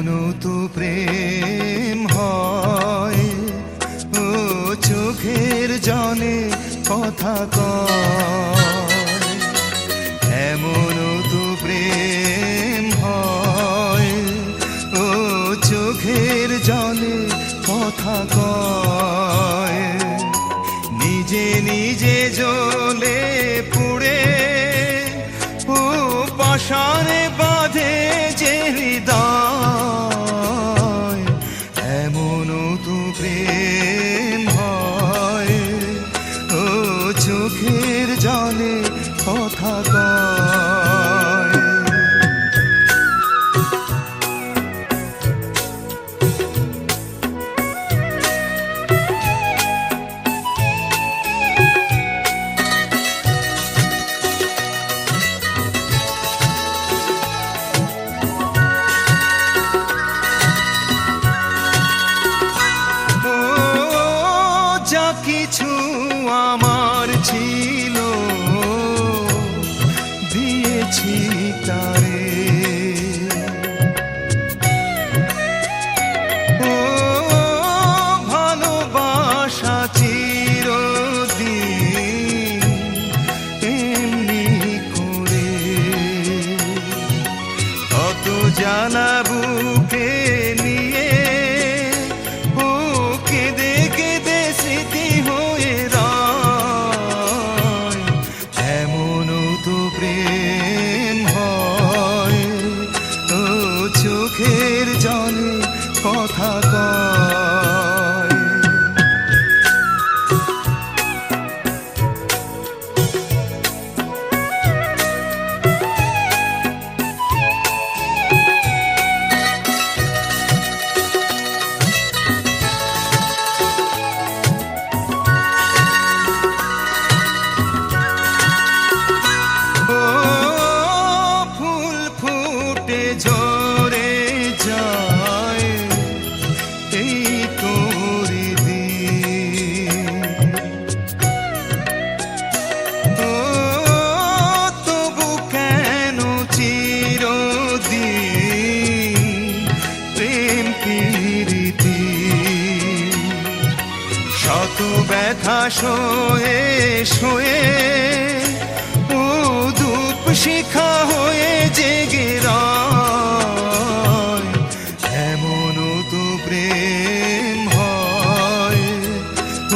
এমনও তো প্রেম হয়, ও চোখের জলে কথা কয়। এমনও তো প্রেম হয়, ও চোখের জলে কথা কয়। নিজে নিজে জ্বলে পুড়ে ও পাশানে বাঁধে যে হৃদয়। এমনও তো প্রেম হয়, ও চোখের জলে কথা কয়। যা কিছু আমার ছিল দিয়েছি তারে, ও ভালোবাসা চিরদিন এমনি করে। কত জ্বালা বুকে নিয়ে ও কেঁদে কেঁদে স্মৃতি হয়ে রয়। এমনও তো প্রেম হয়, ও চোখের জলে কথা কয়। ঝরে যায় এই তোরে দিন, ও তবু কেন চিরদিন প্রেম প্রীতি। শত ব্যথা সয়ে সয়ে ও ধূপ শিখা হয়ে জেগে রয়। এমনও তো প্রেম হয়,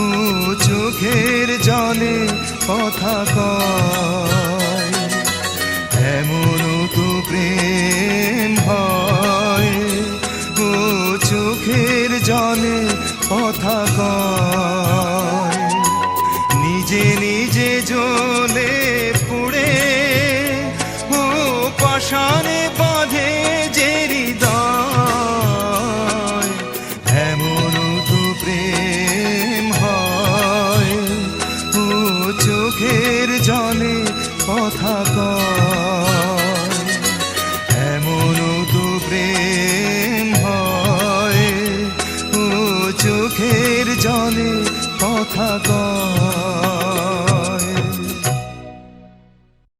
ও চোখের জলে কথা কয়। এমনও তো প্রেম হয়, ও চোখের জলে কথা কয়। নিজে নিজে জ্বলে পুড়ে ও পাশানে বাঁধে যে হৃদয়। এমনও তো প্রেম হয়, ও চোখের জলে কথা কয়। এমনও তো প্রেম হয়, ও চোখের জলে